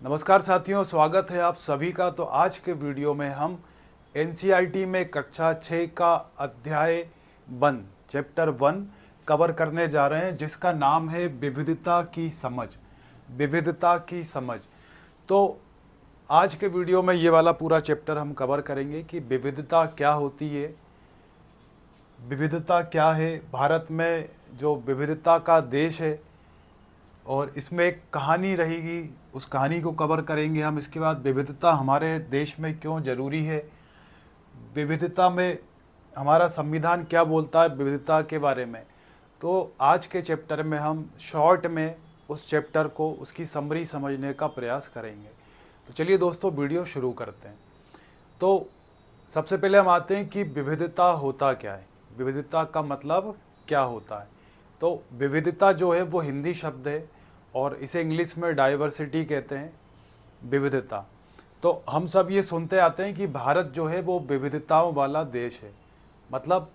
नमस्कार साथियों, स्वागत है आप सभी का। तो आज के वीडियो में हम एनसीईआरटी में कक्षा 6 का अध्याय 1 चैप्टर 1 कवर करने जा रहे हैं, जिसका नाम है विविधता की समझ। विविधता की समझ। तो आज के वीडियो में ये वाला पूरा चैप्टर हम कवर करेंगे कि विविधता क्या होती है, विविधता क्या है, भारत में जो विविधता का देश है और इसमें एक कहानी रहेगी, उस कहानी को कवर करेंगे हम। इसके बाद विविधता हमारे देश में क्यों ज़रूरी है, विविधता में हमारा संविधान क्या बोलता है विविधता के बारे में। तो आज के चैप्टर में हम शॉर्ट में उस चैप्टर को, उसकी समरी समझने का प्रयास करेंगे। तो चलिए दोस्तों, वीडियो शुरू करते हैं। तो सबसे पहले हम आते हैं कि विविधता होता क्या है, विविधता का मतलब क्या होता है। तो विविधता जो है वो हिंदी शब्द है और इसे इंग्लिश में डाइवर्सिटी कहते हैं, विविधता। तो हम सब ये सुनते आते हैं कि भारत जो है वो विविधताओं वाला देश है, मतलब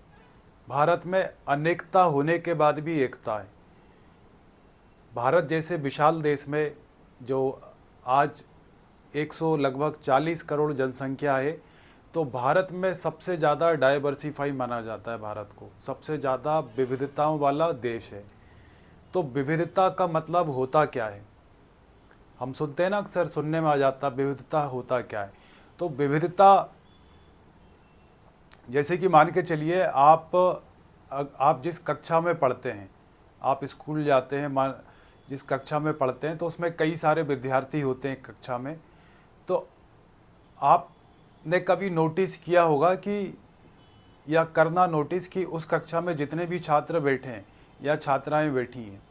भारत में अनेकता होने के बाद भी एकता है। भारत जैसे विशाल देश में जो आज 100 लगभग 40 करोड़ जनसंख्या है, तो भारत में सबसे ज़्यादा डाइवर्सिफाई माना जाता है भारत को, सबसे ज़्यादा विविधताओं वाला देश है। तो विविधता का मतलब होता क्या है, हम सुनते हैं ना, अक्सर सुनने में आ जाता विविधता होता क्या है। तो विविधता, जैसे कि मान के चलिए आप जिस कक्षा में पढ़ते हैं, आप स्कूल जाते हैं, जिस कक्षा में पढ़ते हैं तो उसमें कई सारे विद्यार्थी होते हैं कक्षा में। तो आपने कभी नोटिस किया होगा कि, या करना नोटिस कि उस कक्षा में जितने भी छात्र बैठे हैं या छात्राएं बैठी हैं,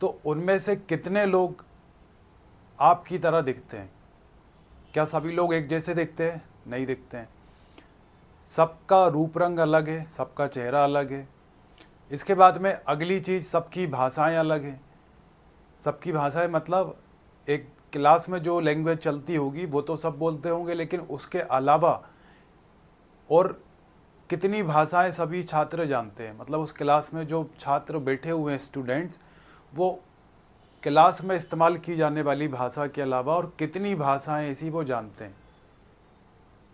तो उनमें से कितने लोग आपकी तरह दिखते हैं। क्या सभी लोग एक जैसे दिखते हैं? नहीं दिखते हैं। सबका रूप रंग अलग है, सबका चेहरा अलग है। इसके बाद में अगली चीज़, सबकी भाषाएं अलग हैं। सबकी भाषाएं मतलब एक क्लास में जो लैंग्वेज चलती होगी वो तो सब बोलते होंगे, लेकिन उसके अलावा और कितनी भाषाएं सभी छात्र जानते हैं। मतलब उस क्लास में जो छात्र बैठे हुए हैं, स्टूडेंट्स, वो क्लास में इस्तेमाल की जाने वाली भाषा के अलावा और कितनी भाषाएं ऐसी वो जानते हैं।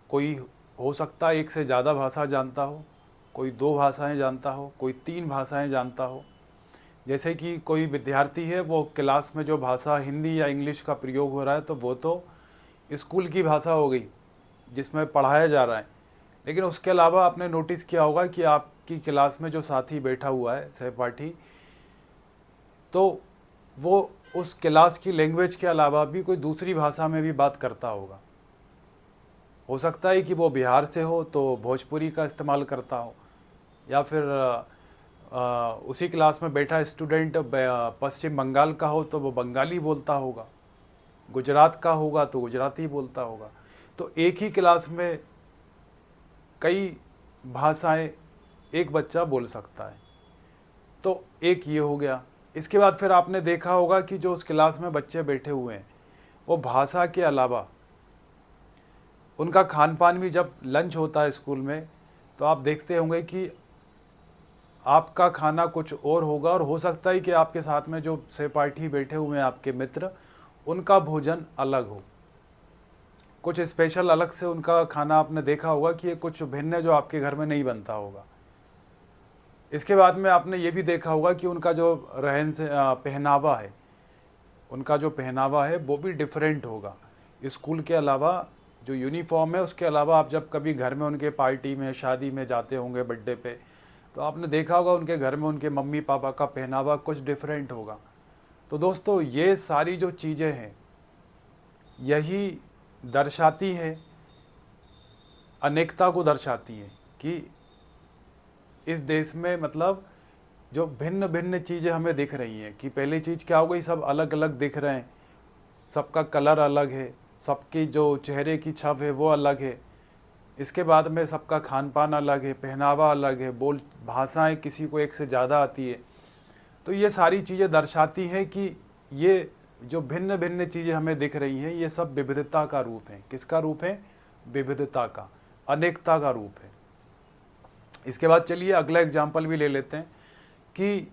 कोई हो सकता है एक से ज़्यादा भाषा जानता हो, कोई 2 भाषाएं जानता हो, कोई 3 भाषाएं जानता हो। जैसे कि कोई विद्यार्थी है, वो क्लास में जो भाषा हिंदी या इंग्लिश का प्रयोग हो रहा है तो वो तो स्कूल की भाषा हो गई जिसमें पढ़ाया जा रहा है। लेकिन उसके अलावा आपने नोटिस किया होगा कि आपकी क्लास में जो साथी बैठा हुआ है, सहपाठी, तो वो उस क्लास की लैंग्वेज के अलावा भी कोई दूसरी भाषा में भी बात करता होगा। हो सकता है कि वो बिहार से हो तो भोजपुरी का इस्तेमाल करता हो, या फिर उसी क्लास में बैठा स्टूडेंट पश्चिम बंगाल का हो तो वो बंगाली बोलता होगा, गुजरात का होगा तो गुजराती बोलता होगा। तो एक ही क्लास में कई भाषाएं एक बच्चा बोल सकता है। तो एक ये हो गया। इसके बाद फिर आपने देखा होगा कि जो उस क्लास में बच्चे बैठे हुए हैं, वो भाषा के अलावा उनका खान पान भी, जब लंच होता है स्कूल में, तो आप देखते होंगे कि आपका खाना कुछ और होगा, और हो सकता है कि आपके साथ में जो सहपाठी बैठे हुए हैं, आपके मित्र, उनका भोजन अलग हो, कुछ स्पेशल अलग से उनका खाना। आपने देखा होगा कि ये कुछ भिन्न है जो आपके घर में नहीं बनता होगा। इसके बाद में आपने ये भी देखा होगा कि उनका जो रहन से पहनावा है, उनका जो पहनावा है वो भी डिफरेंट होगा। स्कूल के अलावा जो यूनिफॉर्म है, उसके अलावा आप जब कभी घर में उनके पार्टी में, शादी में जाते होंगे, बर्थडे पे, तो आपने देखा होगा उनके घर में उनके मम्मी पापा का पहनावा कुछ डिफरेंट होगा। तो दोस्तों, ये सारी जो चीज़ें हैं, यही दर्शाती है, अनेकता को दर्शाती हैं कि इस देश में, मतलब जो भिन्न भिन्न चीज़ें हमें दिख रही हैं, कि पहली चीज़ क्या हो गई, सब अलग अलग दिख रहे हैं, सबका कलर अलग है, सबकी जो चेहरे की छवि है वो अलग है। इसके बाद में सबका खान पान अलग है, पहनावा अलग है, भाषाएं किसी को एक से ज़्यादा आती है। तो ये सारी चीज़ें दर्शाती हैं कि ये जो भिन्न भिन्न चीज़ें हमें दिख रही हैं, ये सब विविधता का रूप है। किसका रूप है? विविधता का, अनेकता का रूप है। इसके बाद चलिए अगला एग्जाम्पल भी ले लेते हैं कि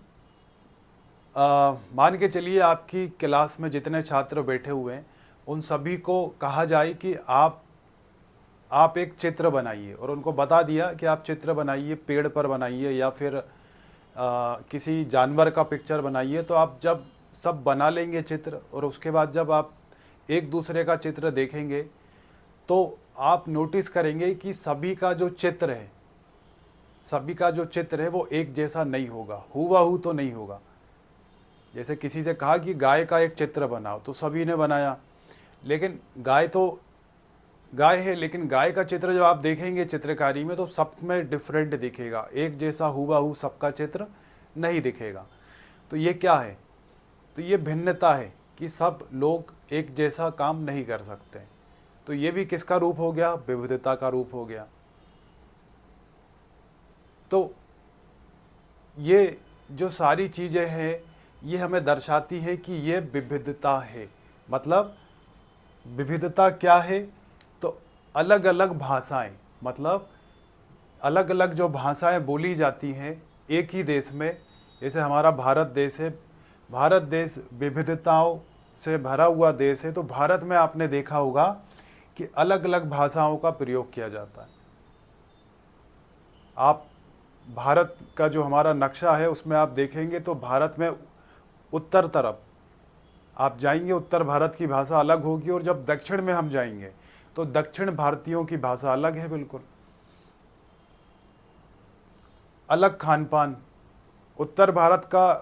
मान के चलिए आपकी क्लास में जितने छात्र बैठे हुए हैं, उन सभी को कहा जाए कि आप एक चित्र बनाइए, और उनको बता दिया कि आप चित्र बनाइए, पेड़ पर बनाइए या फिर किसी जानवर का पिक्चर बनाइए। तो आप जब सब बना लेंगे चित्र, और उसके बाद जब आप एक दूसरे का चित्र देखेंगे तो आप नोटिस करेंगे कि सभी का जो चित्र है वो एक जैसा नहीं होगा, हूबहू तो नहीं होगा। जैसे किसी से कहा कि गाय का एक चित्र बनाओ, तो सभी ने बनाया, लेकिन गाय है, लेकिन गाय का चित्र जब आप देखेंगे चित्रकारी में तो सब में डिफरेंट दिखेगा, एक जैसा हूबहू सबका चित्र नहीं दिखेगा। तो ये क्या है? तो ये भिन्नता है कि सब लोग एक जैसा काम नहीं कर सकते। तो ये भी किसका रूप हो गया? विविधता का रूप हो गया। तो ये जो सारी चीज़ें हैं ये हमें दर्शाती है कि ये विविधता है। मतलब विविधता क्या है? तो अलग अलग भाषाएं, मतलब अलग अलग जो भाषाएं बोली जाती हैं एक ही देश में। जैसे हमारा भारत देश है, भारत देश विविधताओं से भरा हुआ देश है। तो भारत में आपने देखा होगा कि अलग अलग भाषाओं का प्रयोग किया जाता है। आप भारत का जो हमारा नक्शा है उसमें आप देखेंगे तो भारत में उत्तर तरफ आप जाएंगे, उत्तर भारत की भाषा अलग होगी, और जब दक्षिण में हम जाएंगे तो दक्षिण भारतीयों की भाषा अलग है, बिल्कुल अलग खान पान। उत्तर भारत का,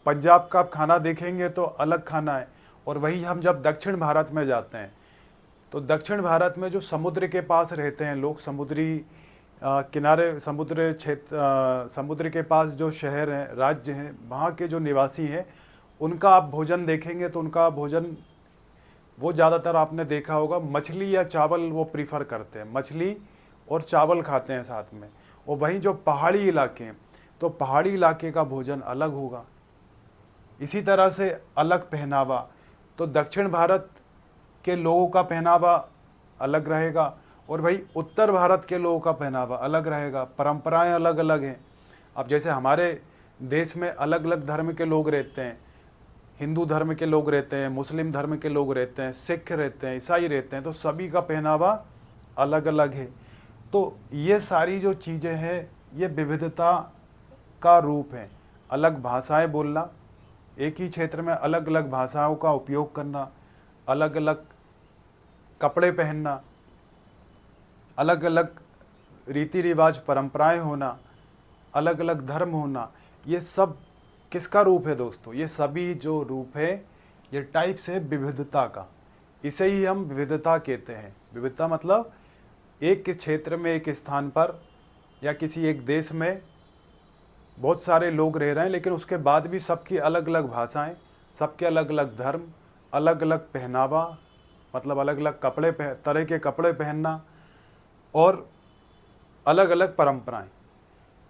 पंजाब का आप खाना देखेंगे तो अलग खाना है, और वही हम जब दक्षिण भारत में जाते हैं तो दक्षिण भारत में जो समुद्र के पास रहते हैं लोग, समुद्री किनारे, समुद्र क्षेत्र, समुद्र के पास जो शहर हैं, राज्य हैं, वहाँ के जो निवासी हैं, उनका आप भोजन देखेंगे तो उनका भोजन, वो ज़्यादातर आपने देखा होगा मछली या चावल वो प्रीफर करते हैं, मछली और चावल खाते हैं साथ में। और वहीं जो पहाड़ी इलाके हैं तो पहाड़ी इलाके का भोजन अलग होगा। इसी तरह से अलग पहनावा, तो दक्षिण भारत के लोगों का पहनावा अलग रहेगा, और वही उत्तर भारत के लोगों का पहनावा अलग रहेगा। परंपराएं अलग अलग हैं। अब जैसे हमारे देश में अलग अलग धर्म के लोग रहते हैं, हिंदू धर्म के लोग रहते हैं, मुस्लिम धर्म के लोग रहते हैं, सिख रहते हैं, ईसाई रहते हैं, तो सभी का पहनावा अलग अलग है। तो ये सारी जो चीज़ें हैं ये विविधता का रूप है। अलग भाषाएं बोलना, एक ही क्षेत्र में अलग अलग भाषाओं का उपयोग करना, अलग अलग कपड़े पहनना, अलग अलग रीति रिवाज परंपराएं होना, अलग अलग धर्म होना, ये सब किसका रूप है दोस्तों? ये सभी जो रूप है ये टाइप्स है विविधता का। इसे ही हम विविधता कहते हैं। विविधता मतलब एक क्षेत्र में, एक स्थान पर या किसी एक देश में बहुत सारे लोग रह रहे हैं, लेकिन उसके बाद भी सबकी अलग अलग भाषाएं, सबके अलग अलग धर्म, अलग अलग पहनावा, मतलब अलग अलग तरह के कपड़े पहनना, और अलग अलग परंपराएं।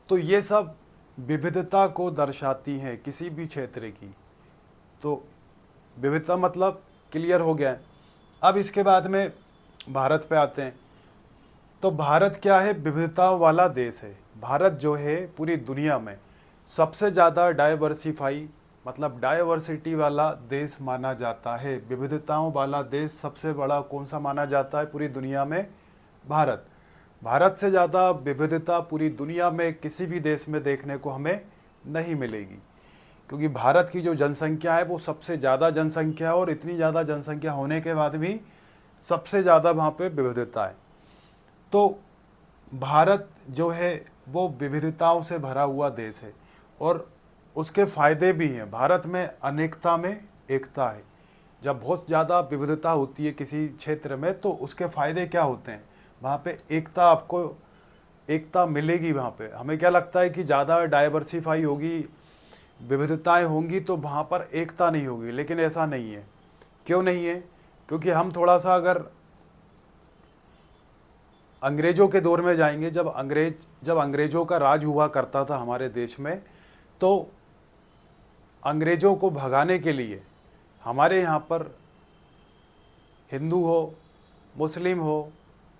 तो ये सब विविधता को दर्शाती हैं किसी भी क्षेत्र की। तो विविधता मतलब क्लियर हो गया है। अब इसके बाद में भारत पे आते हैं। तो भारत क्या है? विविधताओं वाला देश है। भारत जो है पूरी दुनिया में सबसे ज़्यादा डाइवर्सिफाई, मतलब डाइवर्सिटी वाला देश माना जाता है। विविधताओं वाला देश सबसे बड़ा कौन सा माना जाता है पूरी दुनिया में? भारत। भारत से ज़्यादा विविधता पूरी दुनिया में किसी भी देश में देखने को हमें नहीं मिलेगी, क्योंकि भारत की जो जनसंख्या है वो सबसे ज़्यादा जनसंख्या है, और इतनी ज़्यादा जनसंख्या होने के बाद भी सबसे ज़्यादा वहाँ पे विविधता है। तो भारत जो है वो विविधताओं से भरा हुआ देश है, और उसके फ़ायदे भी हैं। भारत में अनेकता में एकता है। जब बहुत ज़्यादा विविधता होती है किसी क्षेत्र में तो उसके फ़ायदे क्या होते हैं? वहाँ पे एकता, आपको एकता मिलेगी। वहाँ पे हमें क्या लगता है कि ज़्यादा डाइवर्सिफाई होगी, विविधताएं होंगी तो वहाँ पर एकता नहीं होगी, लेकिन ऐसा नहीं है। क्यों नहीं है? क्योंकि हम थोड़ा सा अगर अंग्रेज़ों के दौर में जाएंगे, जब अंग्रेज़ों का राज हुआ करता था हमारे देश में, तो अंग्रेज़ों को भगाने के लिए हमारे यहाँ पर हिंदू हो, मुस्लिम हो,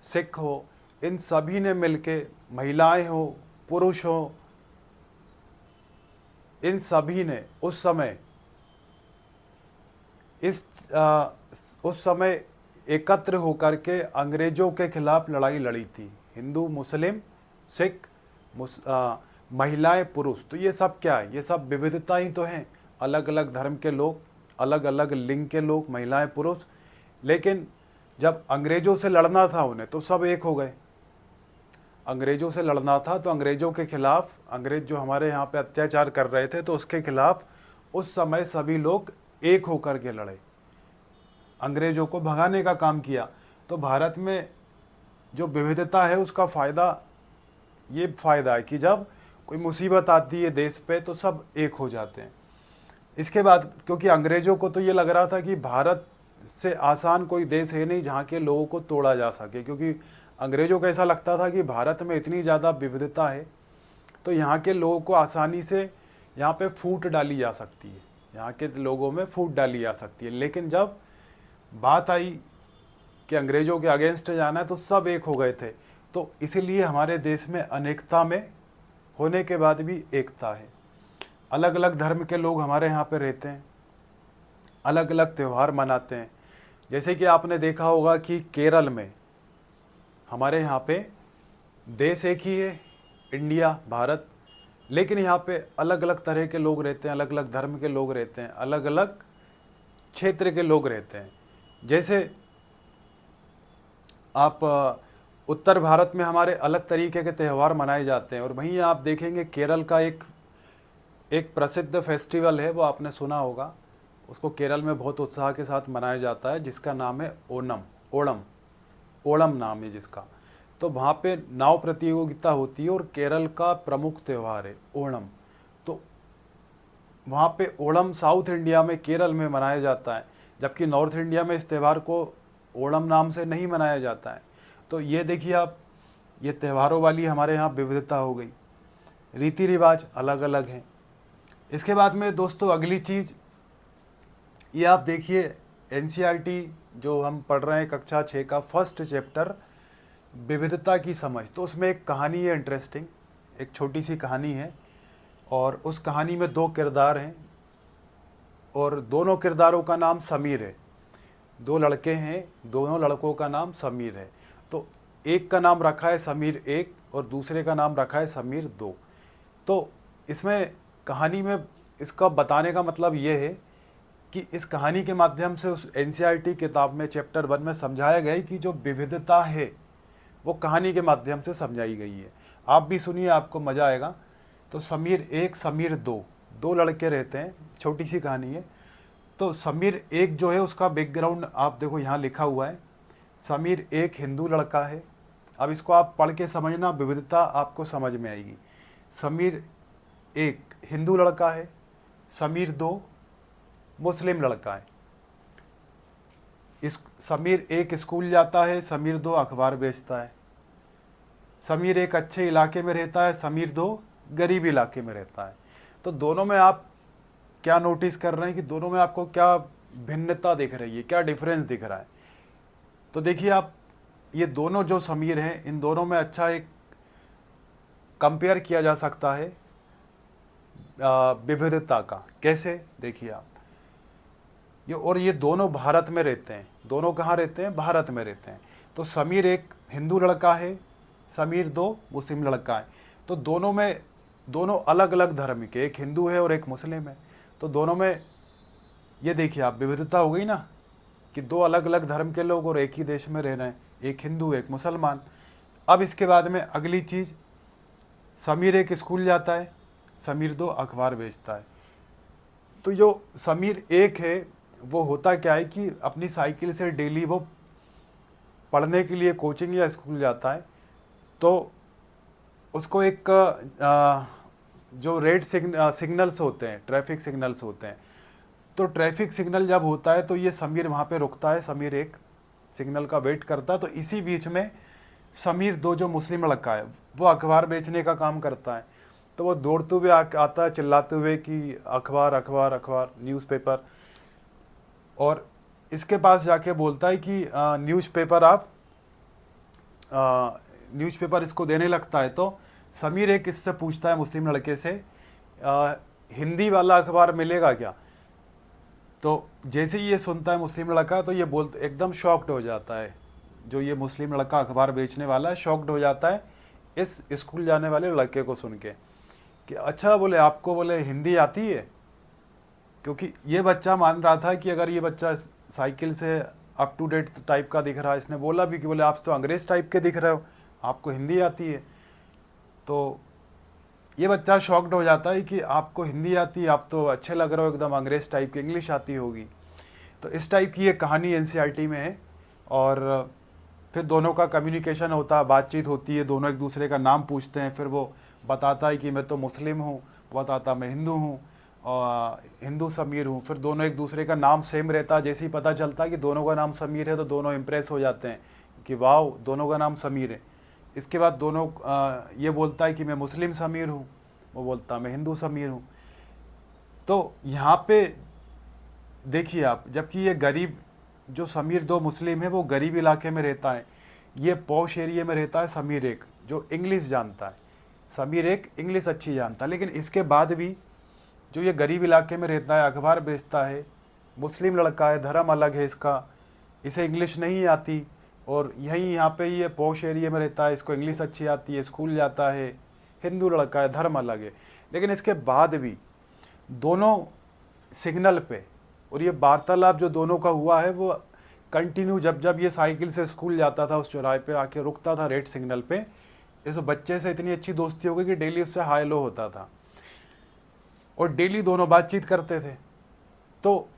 सिख हो, इन सभी ने मिलके, महिलाएं हो, पुरुष हो, इन सभी ने उस समय इस उस समय एकत्र होकर के अंग्रेजों के खिलाफ लड़ाई लड़ी थी। हिंदू, मुस्लिम, सिख, महिलाएं, पुरुष। तो ये सब क्या है? ये सब विविधता ही तो हैं। अलग अलग धर्म के लोग, अलग अलग लिंग के लोग, महिलाएं, पुरुष। लेकिन जब अंग्रेजों से लड़ना था उन्हें, तो सब एक हो गए। अंग्रेजों से लड़ना था तो अंग्रेजों के खिलाफ, अंग्रेज जो हमारे यहाँ पे अत्याचार कर रहे थे, तो उसके खिलाफ उस समय सभी लोग एक होकर के लड़े, अंग्रेजों को भगाने का काम किया। तो भारत में जो विविधता है उसका फ़ायदा, ये फ़ायदा है कि जब कोई मुसीबत आती है देश पे तो सब एक हो जाते हैं। इसके बाद क्योंकि अंग्रेज़ों को तो ये लग रहा था कि भारत से आसान कोई देश है नहीं जहाँ के लोगों को तोड़ा जा सके, क्योंकि अंग्रेज़ों को ऐसा लगता था कि भारत में इतनी ज़्यादा विविधता है तो यहाँ के लोगों को आसानी से यहाँ पे फूट डाली जा सकती है, यहाँ के लोगों में फूट डाली जा सकती है। लेकिन जब बात आई कि अंग्रेज़ों के अगेंस्ट जाना है तो सब एक हो गए थे। तो इसीलिए हमारे देश में अनेकता में होने के बाद भी एकता है। अलग अलग धर्म के लोग हमारे यहाँ पे रहते हैं, अलग अलग त्यौहार मनाते हैं। जैसे कि आपने देखा होगा कि केरल में, हमारे यहाँ पे देश एक ही है, इंडिया, भारत, लेकिन यहाँ पे अलग अलग तरह के लोग रहते हैं, अलग अलग धर्म के लोग रहते हैं, अलग अलग क्षेत्र के लोग रहते हैं। जैसे आप उत्तर भारत में हमारे अलग तरीके के त्यौहार मनाए जाते हैं, और वहीं आप देखेंगे केरल का एक प्रसिद्ध फेस्टिवल है, वो आपने सुना होगा, उसको केरल में बहुत उत्साह के साथ मनाया जाता है, जिसका नाम है ओणम नाम है जिसका। तो वहाँ पे नाव प्रतियोगिता होती है और केरल का प्रमुख त्यौहार है ओणम। तो वहाँ पे ओणम साउथ इंडिया में, केरल में मनाया जाता है, जबकि नॉर्थ इंडिया में इस त्यौहार को ओणम नाम से नहीं मनाया जाता है। तो ये देखिए आप, ये त्योहारों वाली हमारे यहाँ विविधता हो गई, रीति रिवाज अलग अलग हैं। इसके बाद में दोस्तों अगली चीज़, ये आप देखिए एनसीईआरटी जो हम पढ़ रहे हैं कक्षा 6 का फर्स्ट चैप्टर विविधता की समझ, तो उसमें एक कहानी है इंटरेस्टिंग, एक छोटी सी कहानी है, और उस कहानी में 2 किरदार हैं और दोनों किरदारों का नाम समीर है। 2 लड़के हैं, दोनों लड़कों का नाम समीर है। तो एक का नाम रखा है समीर 1 और दूसरे का नाम रखा है समीर 2। तो इसमें कहानी में इसका बताने का मतलब ये है कि इस कहानी के माध्यम से उस एनसीईआरटी किताब में चैप्टर 1 में समझाया गया है कि जो विविधता है वो कहानी के माध्यम से समझाई गई है। आप भी सुनिए, आपको मज़ा आएगा। तो समीर 1, समीर 2, 2 लड़के रहते हैं, छोटी सी कहानी है। तो समीर 1 जो है उसका बैकग्राउंड आप देखो यहाँ लिखा हुआ है। समीर 1 हिंदू लड़का है। अब इसको आप पढ़ के समझना, विविधता आपको समझ में आएगी। समीर 1 हिंदू लड़का है, समीर 2 मुस्लिम लड़का है। समीर 1 स्कूल जाता है, समीर 2 अखबार बेचता है। समीर 1 अच्छे इलाके में रहता है, समीर 2 गरीब इलाके में रहता है। तो दोनों में आप क्या नोटिस कर रहे हैं कि दोनों में आपको क्या भिन्नता दिख रही है, क्या डिफरेंस दिख रहा है? तो देखिए आप, ये दोनों जो समीर हैं, इन दोनों में अच्छा एक कंपेयर किया जा सकता है विविधता का। कैसे? देखिए आप, ये दोनों भारत में रहते हैं। दोनों कहाँ रहते हैं? भारत में रहते हैं। तो समीर 1 हिंदू लड़का है, समीर 2 मुस्लिम लड़का है। तो दोनों अलग अलग धर्म के, एक हिंदू है और एक मुस्लिम है। तो दोनों में ये देखिए आप, विविधता हो गई ना, कि 2 अलग अलग धर्म के लोग और एक ही देश में रह रहे हैं, एक हिंदू एक मुसलमान। अब इसके बाद में अगली चीज़, समीर 1 स्कूल जाता है, समीर 2 अखबार बेचता है। तो जो समीर 1 है वो होता क्या है कि अपनी साइकिल से डेली वो पढ़ने के लिए कोचिंग या स्कूल जाता है। तो उसको एक जो रेड सिग्नल्स होते हैं, ट्रैफिक सिग्नल्स होते हैं, तो ट्रैफिक सिग्नल जब होता है तो ये समीर वहाँ पे रुकता है, समीर 1 सिग्नल का वेट करता है। तो इसी बीच में समीर 2 जो मुस्लिम लड़का है वो अखबार बेचने का काम करता है। तो वो दौड़ते हुए आता है चिल्लाते हुए कि अखबार अखबार अखबार, न्यूज़पेपर, और इसके पास जाके बोलता है कि न्यूज़पेपर इसको देने लगता है। तो समीर 1 इससे पूछता है मुस्लिम लड़के से, हिंदी वाला अखबार मिलेगा क्या? तो जैसे ही ये सुनता है मुस्लिम लड़का तो ये बोलते एकदम शॉक्ड हो जाता है, जो ये मुस्लिम लड़का अखबार बेचने वाला है शॉक्ड हो जाता है इस स्कूल जाने वाले लड़के को सुन के कि अच्छा, बोले आपको बोले हिंदी आती है। क्योंकि ये बच्चा मान रहा था कि अगर ये बच्चा साइकिल से अप टू डेट टाइप का दिख रहा है, इसने बोला भी कि बोले आप तो अंग्रेज़ टाइप के दिख रहे हो, आपको हिंदी आती है। तो ये बच्चा शॉक्ड हो जाता है कि आपको हिंदी आती है, आप तो अच्छे लग रहे हो एकदम अंग्रेज़ टाइप की, इंग्लिश आती होगी। तो इस टाइप की ये कहानी एनसीईआरटी में है। और फिर दोनों का कम्युनिकेशन होता है, बातचीत होती है, दोनों एक दूसरे का नाम पूछते हैं। फिर वो बताता है कि मैं तो मुस्लिम हूँ, बताता मैं हिंदू हूँ और हिंदू समीर हूँ। फिर दोनों एक दूसरे का नाम सेम रहता है। जैसे ही पता चलता है कि दोनों का नाम समीर है तो दोनों इम्प्रेस हो जाते हैं कि वाह, दोनों का नाम समीर है। इसके बाद दोनों ये बोलता है कि मैं मुस्लिम समीर हूँ, वो बोलता मैं हिंदू समीर हूँ। तो यहाँ पे देखिए आप, जबकि ये गरीब जो समीर दो मुस्लिम है वो गरीब इलाके में रहता है, ये पॉश एरिया में रहता है समीर एक जो इंग्लिश जानता है, समीर एक इंग्लिश अच्छी जानता है। लेकिन इसके बाद भी जो ये गरीब इलाके में रहता है, अखबार बेचता है, मुस्लिम लड़का है, धर्म अलग है इसका, इसे इंग्लिश नहीं आती, और यहीं यहाँ पे ये पॉश एरिया में रहता है, इसको इंग्लिश अच्छी आती है, स्कूल जाता है, हिंदू लड़का है, धर्म अलग है। लेकिन इसके बाद भी दोनों सिग्नल पे, और ये वार्तालाप जो दोनों का हुआ है वो कंटिन्यू, जब जब ये साइकिल से स्कूल जाता था उस चौराहे पे आके रुकता था रेड सिग्नल पे, इस बच्चे से इतनी अच्छी दोस्ती हो गई कि डेली उससे हाई लो होता था और डेली दोनों बातचीत करते थे। तो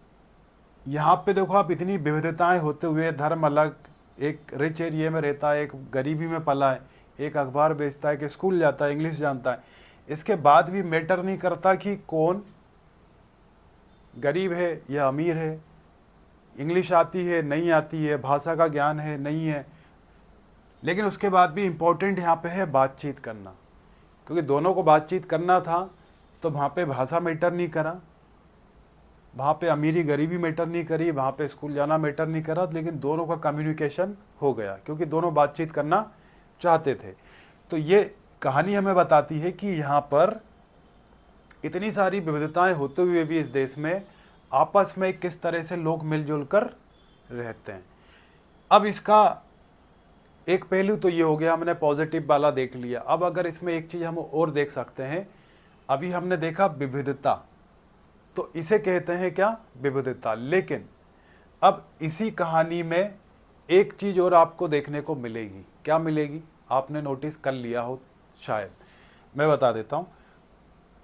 यहाँ पे देखो आप, इतनी विविधताएं होते हुए, धर्म अलग, एक रिच एरिया में रहता है, एक गरीबी में पला है, एक अखबार बेचता है, कि स्कूल जाता है, इंग्लिश जानता है, इसके बाद भी मैटर नहीं करता कि कौन गरीब है या अमीर है, इंग्लिश आती है नहीं आती है, भाषा का ज्ञान है नहीं है। लेकिन उसके बाद भी इम्पोर्टेंट यहाँ पे है बातचीत करना, क्योंकि दोनों को बातचीत करना था। तो वहाँ पे भाषा मैटर नहीं करा, वहाँ पे अमीरी गरीबी मैटर नहीं करी, वहाँ पे स्कूल जाना मैटर नहीं करा, लेकिन दोनों का कम्युनिकेशन हो गया क्योंकि दोनों बातचीत करना चाहते थे। तो ये कहानी हमें बताती है कि यहाँ पर इतनी सारी विविधताएं होते हुए भी इस देश में आपस में किस तरह से लोग मिलजुल कर रहते हैं। अब इसका एक पहलू तो ये हो गया, हमने पॉजिटिव वाला देख लिया। अब अगर इसमें एक चीज़ हम और देख सकते हैं, अभी हमने देखा विविधता, तो इसे कहते हैं क्या, विविधता। लेकिन अब इसी कहानी में एक चीज़ और आपको देखने को मिलेगी। क्या मिलेगी, आपने नोटिस कर लिया हो शायद, मैं बता देता हूँ।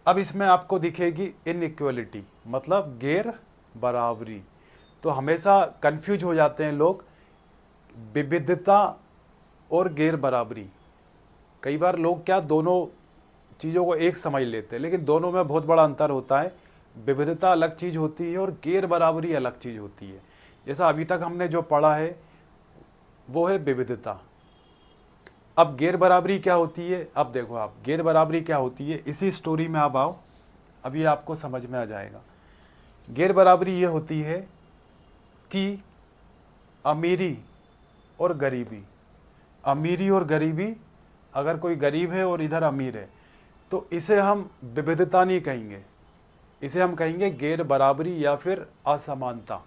अब इसमें आपको दिखेगी इनइक्वलिटी, मतलब गैर बराबरी। तो हमेशा कंफ्यूज हो जाते हैं लोग, विविधता और गैर बराबरी। कई बार लोग क्या दोनों चीज़ों को एक समझ लेते हैं, लेकिन दोनों में बहुत बड़ा अंतर होता है। विविधता अलग चीज़ होती है और गैर बराबरी अलग चीज़ होती है। जैसा अभी तक हमने जो पढ़ा है वो है विविधता। अब गैर बराबरी क्या होती है, अब देखो आप, गैर बराबरी क्या होती है, इसी स्टोरी में आप आओ, अभी आपको समझ में आ जाएगा। गैर बराबरी ये होती है कि अमीरी और गरीबी, अमीरी और गरीबी, अगर कोई गरीब है और इधर अमीर है तो इसे हम विविधता नहीं कहेंगे, इसे हम कहेंगे गैर बराबरी या फिर असमानता।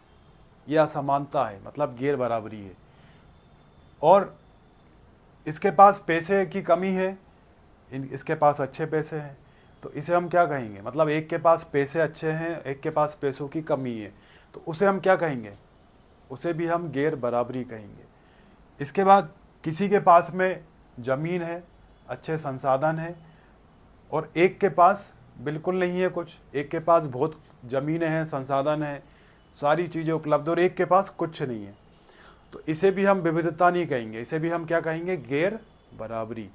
ये असमानता है, मतलब गैर बराबरी है। और इसके पास पैसे की कमी है, इसके पास अच्छे पैसे हैं, तो इसे हम क्या कहेंगे, मतलब एक के पास पैसे अच्छे हैं, एक के पास पैसों की कमी है, तो उसे हम क्या कहेंगे, उसे भी हम गैर बराबरी कहेंगे। इसके बाद किसी के पास में ज़मीन है, अच्छे संसाधन है, और एक के पास बिल्कुल नहीं है कुछ, एक के पास बहुत ज़मीनें हैं, संसाधन है, सारी चीज़ें उपलब्ध, और एक के पास कुछ नहीं है, तो इसे भी हम विविधता नहीं कहेंगे, इसे भी हम क्या कहेंगे, गैर बराबरी।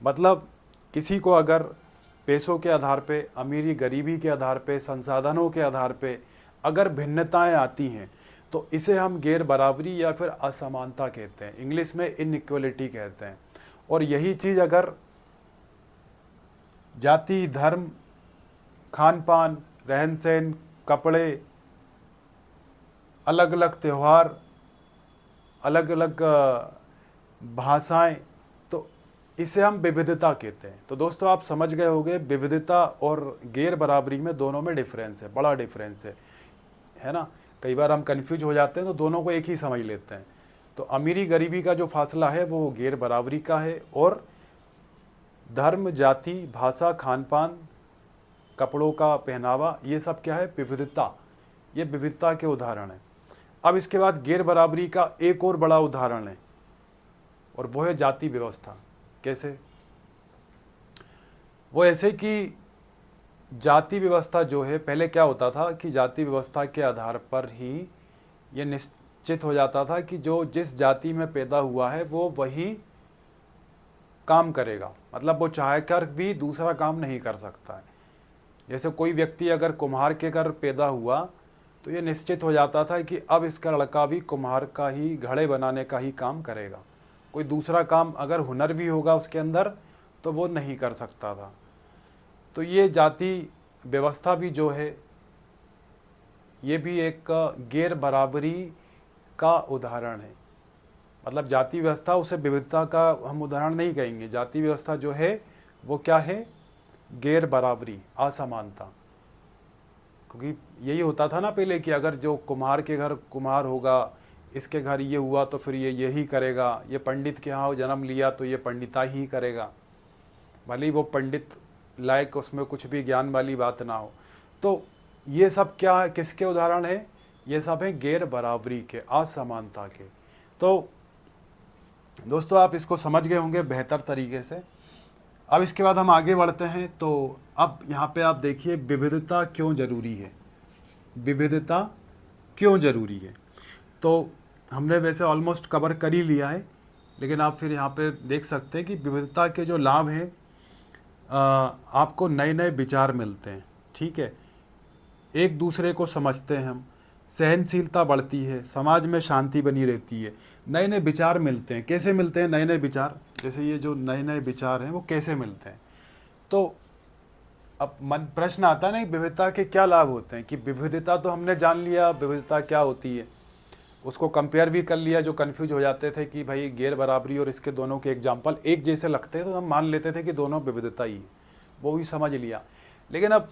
मतलब किसी को अगर पैसों के आधार पे, अमीरी गरीबी के आधार पे, संसाधनों के आधार पे अगर भिन्नताएं आती हैं तो इसे हम गैर बराबरी या फिर असमानता कहते हैं, इंग्लिश में इनइक्वलिटी कहते हैं। और यही चीज़ अगर जाति, धर्म, खान पान, रहन सहन, कपड़े, अलग अलग त्यौहार, अलग अलग भाषाएं, तो इसे हम विविधता कहते हैं। तो दोस्तों आप समझ गए होंगे विविधता और गैर बराबरी में दोनों में डिफरेंस है, बड़ा डिफरेंस है। है ना। कई बार हम कन्फ्यूज हो जाते हैं तो दोनों को एक ही समझ लेते हैं। तो अमीरी गरीबी का जो फासला है वो गैर बराबरी का है, और धर्म, जाति, भाषा, खान पान, कपड़ों का पहनावा, ये सब क्या है, विविधता। ये विविधता के उदाहरण हैं। अब इसके बाद गैर बराबरी का एक और बड़ा उदाहरण है, और वो है जाति व्यवस्था। कैसे? वो ऐसे कि जाति व्यवस्था जो है, पहले क्या होता था कि जाति व्यवस्था के आधार पर ही ये निश्चित हो जाता था कि जो जिस जाति में पैदा हुआ है वो वही काम करेगा, मतलब वो चाह कर भी दूसरा काम नहीं कर सकता है। जैसे कोई व्यक्ति अगर कुम्हार के घर पैदा हुआ तो ये निश्चित हो जाता था कि अब इसका लड़का भी कुम्हार का ही, घड़े बनाने का ही काम करेगा। कोई दूसरा काम अगर हुनर भी होगा उसके अंदर तो वो नहीं कर सकता था। तो ये जाति व्यवस्था भी जो है ये भी एक गैर बराबरी का उदाहरण है। मतलब जाति व्यवस्था, उसे विविधता का हम उदाहरण नहीं कहेंगे। जाति व्यवस्था जो है वो क्या है, गैर बराबरी, असमानता। क्योंकि यही होता था ना पहले कि अगर जो कुम्हार के घर कुम्हार होगा, इसके घर ये हुआ तो फिर ये यही करेगा, ये पंडित के यहाँ जन्म लिया तो ये पंडिता ही करेगा, भले ही वो पंडित लायक उसमें कुछ भी ज्ञान वाली बात ना हो। तो ये सब क्या है, किसके उदाहरण है? ये सब है गैर बराबरी के, असमानता के। तो दोस्तों आप इसको समझ गए होंगे बेहतर तरीके से। अब इसके बाद हम आगे बढ़ते हैं। तो अब यहाँ पे आप देखिए विविधता क्यों ज़रूरी है, विविधता क्यों ज़रूरी है। तो हमने वैसे ऑलमोस्ट कवर कर ही लिया है, लेकिन आप फिर यहाँ पे देख सकते हैं कि विविधता के जो लाभ हैं, आपको नए नए विचार मिलते हैं, ठीक है, एक दूसरे को समझते हैं हम, सहनशीलता बढ़ती है, समाज में शांति बनी रहती है, नए नए विचार मिलते हैं। कैसे मिलते हैं नए नए विचार? जैसे ये जो नए नए विचार हैं वो कैसे मिलते हैं? तो अब मन प्रश्न आता है ना, विविधता के क्या लाभ होते हैं। कि विविधता तो हमने जान लिया विविधता क्या होती है, उसको कंपेयर भी कर लिया। जो कन्फ्यूज हो जाते थे कि भाई गैर बराबरी और इसके दोनों के एग्जाम्पल एक जैसे लगते हैं तो हम मान लेते थे कि दोनों विविधता ही है, वो भी समझ लिया। लेकिन अब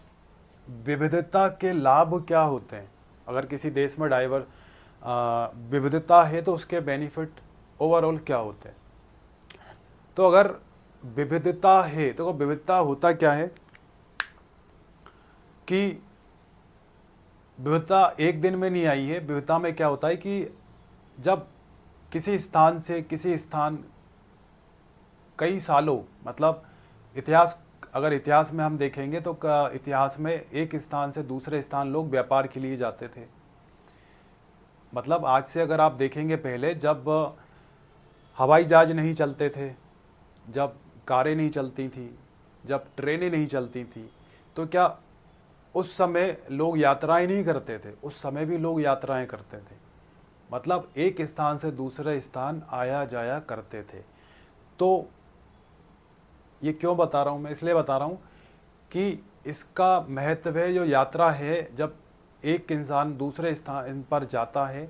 विविधता के लाभ क्या होते हैं? अगर किसी देश में विविधता है तो उसके बेनिफिट ओवरऑल क्या होते हैं? तो अगर विविधता है तो विविधता होता क्या है कि विविधता एक दिन में नहीं आई है। विविधता में क्या होता है कि जब किसी स्थान से किसी स्थान कई सालों, मतलब इतिहास, अगर इतिहास में हम देखेंगे तो इतिहास में एक स्थान से दूसरे स्थान लोग व्यापार के लिए जाते थे। मतलब आज से अगर आप देखेंगे, पहले जब हवाई जहाज नहीं चलते थे, जब कारें नहीं चलती थी, जब ट्रेनें नहीं चलती थी, तो क्या उस समय लोग यात्राएं नहीं करते थे? उस समय भी लोग यात्राएं करते थे। मतलब एक स्थान से दूसरे स्थान आया जाया करते थे। तो ये क्यों बता रहा हूँ मैं? इसलिए बता रहा हूँ कि इसका महत्व है। जो यात्रा है, जब एक इंसान दूसरे स्थान पर जाता है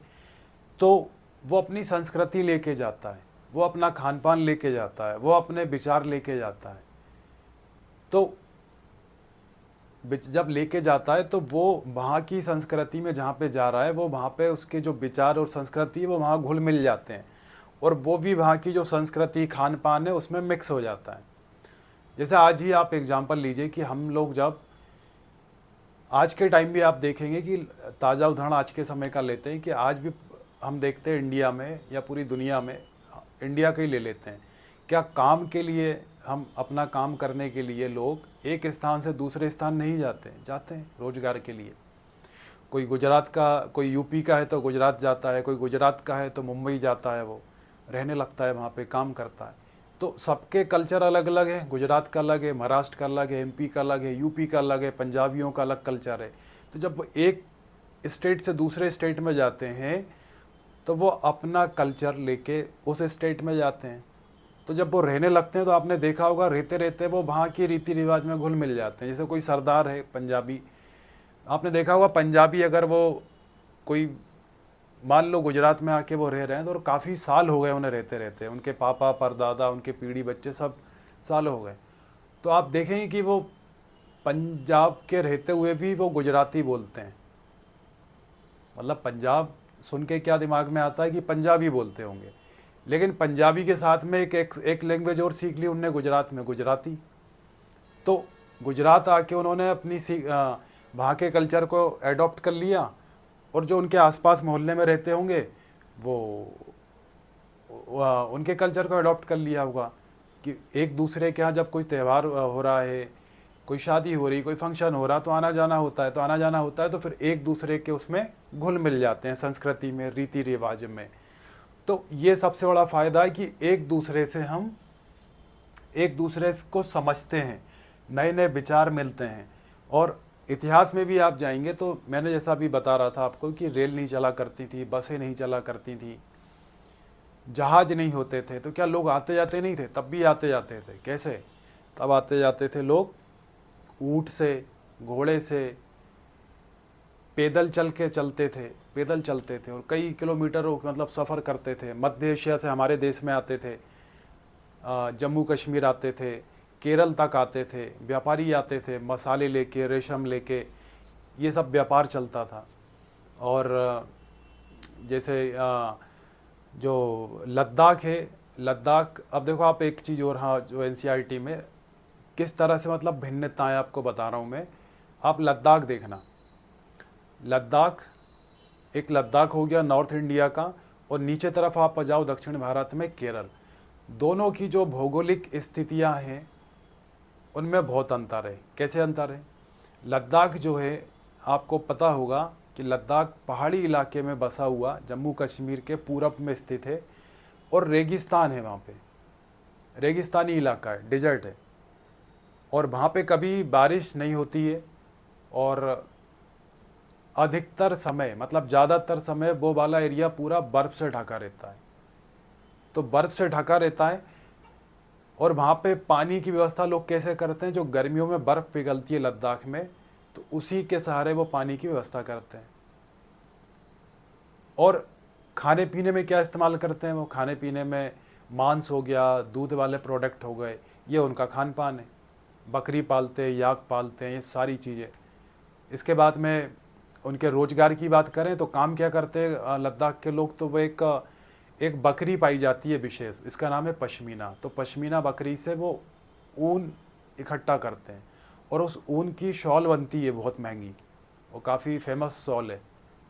तो वो अपनी संस्कृति लेके जाता है, वो अपना खान पान लेके जाता है, वो अपने विचार लेके जाता है। तो जब लेके जाता है तो वो वहाँ की संस्कृति में जहाँ पे जा रहा है, वो वहाँ पे उसके जो विचार और संस्कृति है वो वहाँ घुल मिल जाते हैं, और वो भी वहाँ की जो संस्कृति खान पान है उसमें मिक्स हो जाता है। जैसे आज ही आप एग्जांपल लीजिए कि हम लोग जब आज के टाइम भी आप देखेंगे कि ताज़ा उदाहरण आज के समय का लेते हैं कि आज भी हम देखते हैं इंडिया में या पूरी दुनिया में, इंडिया का ही ले लेते हैं, क्या काम के लिए, हम अपना काम करने के लिए लोग एक स्थान से दूसरे स्थान नहीं जाते हैं? जाते हैं रोजगार के लिए। कोई गुजरात का, कोई यूपी का है तो गुजरात जाता है, कोई गुजरात का है तो मुंबई जाता है, वो रहने लगता है वहाँ पे, काम करता है। तो सबके कल्चर अलग अलग है। गुजरात का अलग है, महाराष्ट्र का अलग है, एमपी का अलग है, यूपी का अलग है, पंजाबियों का अलग कल्चर है। तो जब वो एक स्टेट से दूसरे स्टेट में जाते हैं तो वो अपना कल्चर लेके उस स्टेट में जाते हैं। तो जब वो रहने लगते हैं तो आपने देखा होगा, रहते रहते वो वहाँ के रीति रिवाज में घुल मिल जाते हैं। जैसे कोई सरदार है पंजाबी, आपने देखा होगा पंजाबी, अगर वो कोई मान लो गुजरात में आके वो रह रहे हैं तो काफ़ी साल हो गए उन्हें रहते रहते, उनके पापा परदादा, उनके पीढ़ी बच्चे सब साल हो गए, तो आप देखेंगे कि वो पंजाब के रहते हुए भी वो गुजराती बोलते हैं। मतलब पंजाब सुन के क्या दिमाग में आता है कि पंजाबी बोलते होंगे, लेकिन पंजाबी के साथ में एक लैंग्वेज और सीख ली उनने गुजरात में, गुजराती। तो गुजरात आके उन्होंने अपनी वहाँ के कल्चर को एडॉप्ट कर लिया, और जो उनके आसपास मोहल्ले में रहते होंगे वो उनके कल्चर को अडॉप्ट कर लिया होगा कि एक दूसरे के यहाँ जब कोई त्यौहार हो रहा है, कोई शादी हो रही, कोई फंक्शन हो रहा, तो आना जाना होता है, तो फिर एक दूसरे के उसमें घुल मिल जाते हैं, संस्कृति में, रीति रिवाज में। तो ये सबसे बड़ा फ़ायदा है कि एक दूसरे से हम एक दूसरे को समझते हैं, नए नए विचार मिलते हैं। और इतिहास में भी आप जाएंगे तो मैंने जैसा अभी बता रहा था आपको कि रेल नहीं चला करती थी, बसें नहीं चला करती थी, जहाज नहीं होते थे, तो क्या लोग आते जाते नहीं थे? तब भी आते जाते थे। कैसे? तब आते जाते थे लोग ऊँट से, घोड़े से, पैदल चलते थे और कई किलोमीटरों मतलब सफ़र करते थे। मध्य एशिया से हमारे देश में आते थे, जम्मू कश्मीर आते थे, केरल तक आते थे, व्यापारी आते थे मसाले लेके, रेशम लेके, ये सब व्यापार चलता था। और जैसे जो लद्दाख है, लद्दाख, अब देखो आप एक चीज़ और, हाँ, जो एनसीईआरटी में किस तरह से मतलब भिन्नताएं आपको बता रहा हूँ मैं। आप लद्दाख देखना, लद्दाख हो गया नॉर्थ इंडिया का, और नीचे तरफ आप आ जाओ दक्षिण भारत में केरल। दोनों की जो भौगोलिक स्थितियां हैं उनमें बहुत अंतर है। कैसे अंतर है? लद्दाख जो है, आपको पता होगा कि लद्दाख पहाड़ी इलाके में बसा हुआ, जम्मू कश्मीर के पूरब में स्थित है, और रेगिस्तान है, वहाँ पे रेगिस्तानी इलाका है, डिजर्ट है, और वहाँ पे कभी बारिश नहीं होती है, और अधिकतर समय मतलब ज़्यादातर समय वो वाला एरिया पूरा बर्फ़ से ढका रहता है। तो बर्फ़ से ढका रहता है, और वहाँ पे पानी की व्यवस्था लोग कैसे करते हैं? जो गर्मियों में बर्फ़ पिघलती है लद्दाख में, तो उसी के सहारे वो पानी की व्यवस्था करते हैं। और खाने पीने में क्या इस्तेमाल करते हैं? वो खाने पीने में मांस हो गया, दूध वाले प्रोडक्ट हो गए, ये उनका खान पान है। बकरी पालते हैं, याक पालते हैं, ये सारी चीज़ें। इसके बाद में उनके रोज़गार की बात करें तो काम क्या करते हैं लद्दाख के लोग? तो वो एक बकरी पाई जाती है विशेष, इसका नाम है पश्मीना। तो पश्मीना बकरी से वो ऊन इकट्ठा करते हैं, और उस ऊन की शॉल बनती है बहुत महंगी, वो काफ़ी फेमस शॉल है।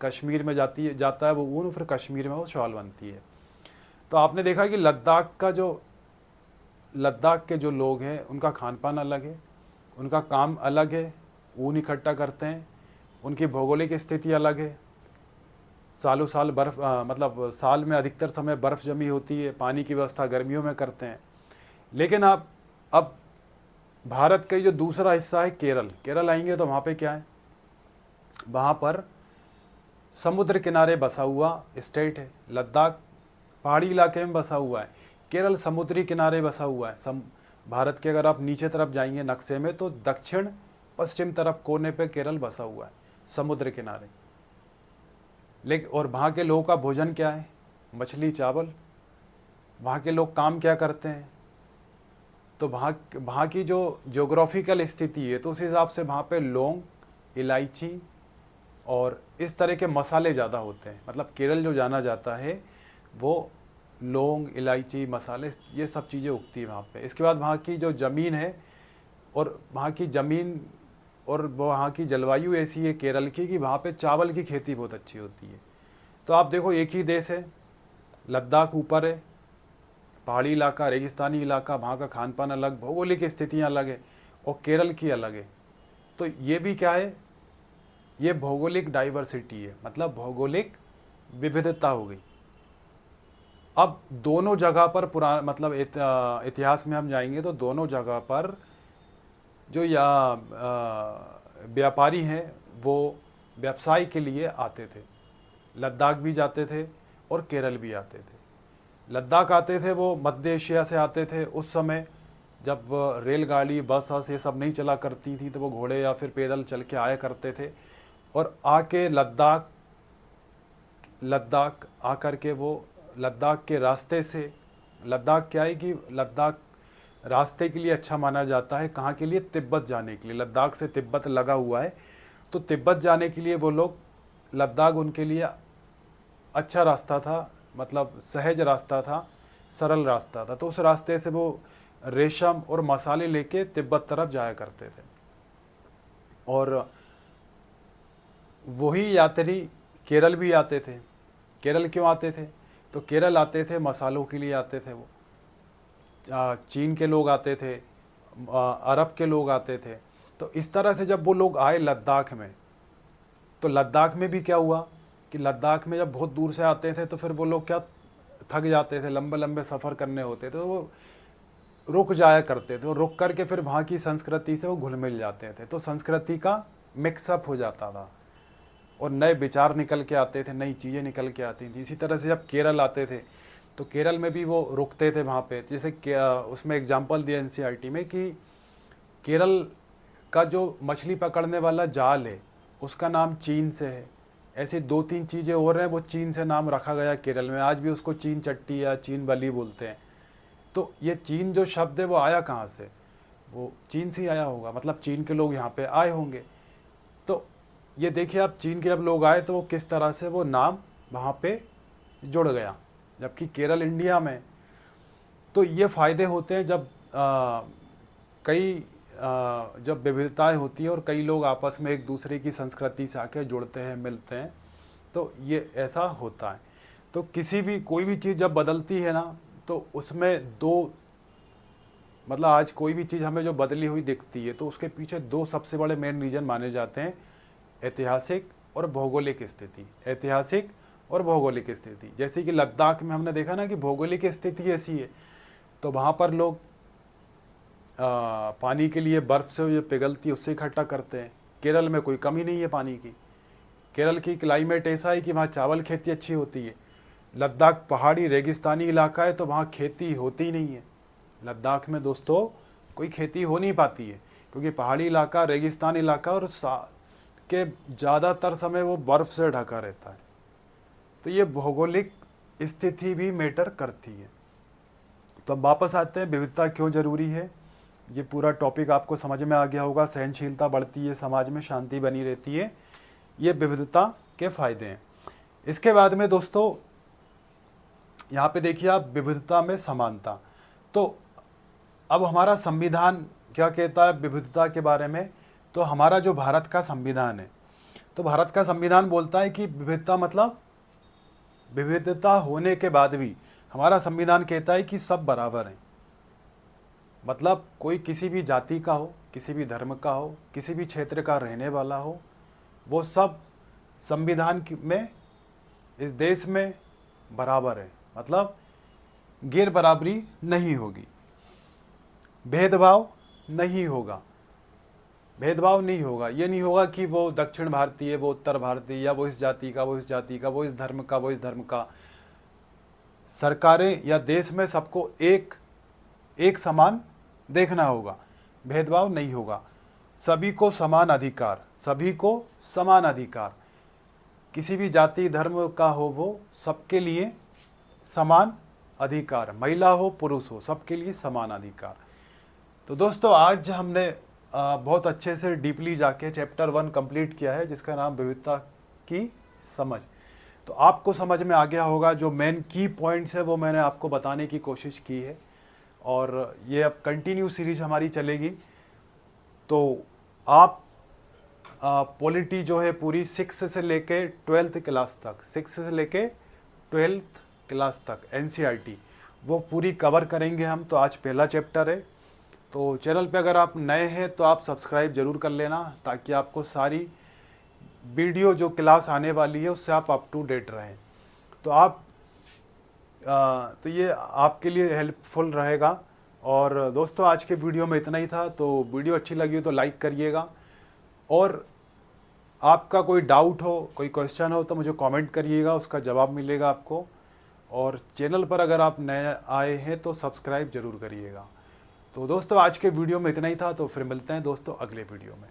कश्मीर में जाता है वो ऊन, फिर कश्मीर में वो शॉल बनती है। तो आपने देखा कि लद्दाख के जो लोग हैं उनका खान पान अलग है, उनका काम अलग है, ऊन इकट्ठा करते हैं, उनकी भौगोलिक स्थिति अलग है। सालों साल बर्फ़ मतलब साल में अधिकतर समय बर्फ़ जमी होती है, पानी की व्यवस्था गर्मियों में करते हैं। लेकिन आप अब भारत का जो दूसरा हिस्सा है केरल आएंगे तो वहाँ पे क्या है? वहाँ पर समुद्र किनारे बसा हुआ स्टेट है। लद्दाख पहाड़ी इलाके में बसा हुआ है, केरल समुद्री किनारे बसा हुआ है। भारत के अगर आप नीचे तरफ जाएंगे नक्शे में तो दक्षिण पश्चिम तरफ कोने पे केरल बसा हुआ है, समुद्र किनारे। लेकिन और वहाँ के लोगों का भोजन क्या है? मछली चावल। वहाँ के लोग काम क्या करते हैं? तो वहाँ की जो ज्योग्राफिकल स्थिति है तो उस हिसाब से वहाँ पे लौंग, इलायची और इस तरह के मसाले ज़्यादा होते हैं। मतलब केरल जो जाना जाता है वो लौंग, इलायची, मसाले, ये सब चीज़ें उगती है वहाँ पे। इसके बाद वहाँ की जो ज़मीन है, और वहाँ की ज़मीन और वहाँ की जलवायु ऐसी है केरल की कि वहाँ पे चावल की खेती बहुत अच्छी होती है। तो आप देखो, एक ही देश है, लद्दाख ऊपर है, पहाड़ी इलाका, रेगिस्तानी इलाका, वहाँ का खान पान अलग, भौगोलिक स्थितियाँ अलग है, और केरल की अलग है। तो ये भी क्या है? ये भौगोलिक डाइवर्सिटी है, मतलब भौगोलिक विविधता हो गई। अब दोनों जगह पर मतलब इतिहास में हम जाएंगे तो दोनों जगह पर जो व्यापारी हैं वो व्यवसाय के लिए आते थे। लद्दाख भी जाते थे और केरल भी आते थे। लद्दाख आते थे वो मध्य एशिया से आते थे। उस समय जब रेलगाड़ी, बस ये सब नहीं चला करती थी तो वो घोड़े या फिर पैदल चल के आया करते थे, और आके लद्दाख आकर के वो लद्दाख के रास्ते से, लद्दाख क्या है कि लद्दाख रास्ते के लिए अच्छा माना जाता है। कहाँ के लिए? तिब्बत जाने के लिए। लद्दाख से तिब्बत लगा हुआ है, तो तिब्बत जाने के लिए वो लोग लद्दाख उनके लिए अच्छा रास्ता था, मतलब सहज रास्ता था, सरल रास्ता था। तो उस रास्ते से वो रेशम और मसाले लेके तिब्बत तरफ जाया करते थे। और वही यात्री केरल भी आते थे। केरल क्यों आते थे? तो केरल आते थे मसालों के लिए आते थे वो। चीन के लोग आते थे, अरब के लोग आते थे। तो इस तरह से जब वो लोग आए लद्दाख में, तो लद्दाख में भी क्या हुआ कि लद्दाख में जब बहुत दूर से आते थे तो फिर वो लोग क्या थक जाते थे, लंबे लंबे सफ़र करने होते थे, तो वो रुक जाया करते थे। और रुक करके फिर वहाँ की संस्कृति से वो घुल मिल जाते थे। तो संस्कृति का मिक्सअप हो जाता था और नए विचार निकल के आते थे, नई चीज़ें निकल के आती थी। इसी तरह से जब केरल आते थे तो केरल में भी वो रुकते थे वहाँ पे। जैसे उसमें एग्जांपल दिया एनसीईआरटी में कि केरल का जो मछली पकड़ने वाला जाल है उसका नाम चीन से है। ऐसी 2-3 चीज़ें और हैं, वो चीन से नाम रखा गया केरल में। आज भी उसको चीन चट्टी या चीन बली बोलते हैं। तो ये चीन जो शब्द है वो आया कहाँ से? वो चीन से ही आया होगा, मतलब चीन के लोग यहाँ पे आए होंगे। तो ये देखिए आप, चीन के जब लोग आए तो वो किस तरह से वो नाम वहाँ पे जुड़ गया, जबकि केरल इंडिया में। तो ये फ़ायदे होते हैं जब जब विविधताएं होती है और कई लोग आपस में एक दूसरे की संस्कृति से आके जुड़ते हैं, मिलते हैं, तो ये ऐसा होता है। तो कोई भी चीज़ जब बदलती है ना, तो उसमें मतलब आज कोई भी चीज़ हमें जो बदली हुई दिखती है तो उसके पीछे 2 सबसे बड़े मेन रीज़न माने जाते हैं, ऐतिहासिक और भौगोलिक स्थिति। ऐतिहासिक और भौगोलिक स्थिति, जैसे कि लद्दाख में हमने देखा ना कि भौगोलिक स्थिति ऐसी है, तो वहाँ पर लोग पानी के लिए बर्फ़ से जो पिघलती है उससे इकट्ठा करते हैं। केरल में कोई कमी नहीं है पानी की। केरल की क्लाइमेट ऐसा है कि वहाँ चावल खेती अच्छी होती है। लद्दाख पहाड़ी रेगिस्तानी इलाका है, तो वहाँ खेती होती ही नहीं है। लद्दाख में दोस्तों कोई खेती हो नहीं पाती है, क्योंकि पहाड़ी इलाका, रेगिस्तान इलाका, और के ज़्यादातर समय वो बर्फ़ से ढका रहता है। तो ये भौगोलिक स्थिति भी मैटर करती है। तो अब वापस आते हैं, विविधता क्यों ज़रूरी है। ये पूरा टॉपिक आपको समझ में आ गया होगा। सहनशीलता बढ़ती है, समाज में शांति बनी रहती है, ये विविधता के फ़ायदे हैं। इसके बाद में दोस्तों यहाँ पे देखिए आप, विविधता में समानता। तो अब हमारा संविधान क्या कहता है विविधता के बारे में? तो हमारा जो भारत का संविधान है, तो भारत का संविधान बोलता है कि विविधता मतलब विविधता होने के बाद भी हमारा संविधान कहता है कि सब बराबर हैं। मतलब कोई किसी भी जाति का हो, किसी भी धर्म का हो, किसी भी क्षेत्र का रहने वाला हो, वो सब संविधान में, इस देश में बराबर है। मतलब गैर बराबरी नहीं होगी, भेदभाव नहीं होगा। भेदभाव नहीं होगा, ये नहीं होगा कि वो दक्षिण भारतीय, वो उत्तर भारतीय, या वो इस जाति का, वो इस जाति का, वो इस धर्म का, वो इस धर्म का। सरकारें या देश में सबको एक समान देखना होगा, भेदभाव नहीं होगा। सभी को समान अधिकार, सभी को समान अधिकार। किसी भी जाति धर्म का हो, वो सबके लिए समान अधिकार, महिला हो पुरुष हो, सबके लिए समान अधिकार। तो दोस्तों आज हमने बहुत अच्छे से डीपली जाके चैप्टर 1 कंप्लीट किया है, जिसका नाम विविधता की समझ। तो आपको समझ में आ गया होगा, जो मेन की पॉइंट्स है वो मैंने आपको बताने की कोशिश की है, और ये अब कंटिन्यू सीरीज हमारी चलेगी। तो आप पॉलिटी जो है पूरी 6 से लेके 12th क्लास तक, 6 से लेके 12th क्लास तक एनसीईआरटी वो पूरी कवर करेंगे हम। तो आज पहला चैप्टर है। तो चैनल पे अगर आप नए हैं तो आप सब्सक्राइब ज़रूर कर लेना, ताकि आपको सारी वीडियो जो क्लास आने वाली है उससे आप अप टू डेट रहें। तो तो ये आपके लिए हेल्पफुल रहेगा। और दोस्तों आज के वीडियो में इतना ही था। तो वीडियो अच्छी लगी हो तो लाइक करिएगा, और आपका कोई डाउट हो, कोई क्वेश्चन हो तो मुझे कमेंट करिएगा, उसका जवाब मिलेगा आपको। और चैनल पर अगर आप नए आए हैं तो सब्सक्राइब ज़रूर करिएगा। तो दोस्तों आज के वीडियो में इतना ही था। तो फिर मिलते हैं दोस्तों अगले वीडियो में।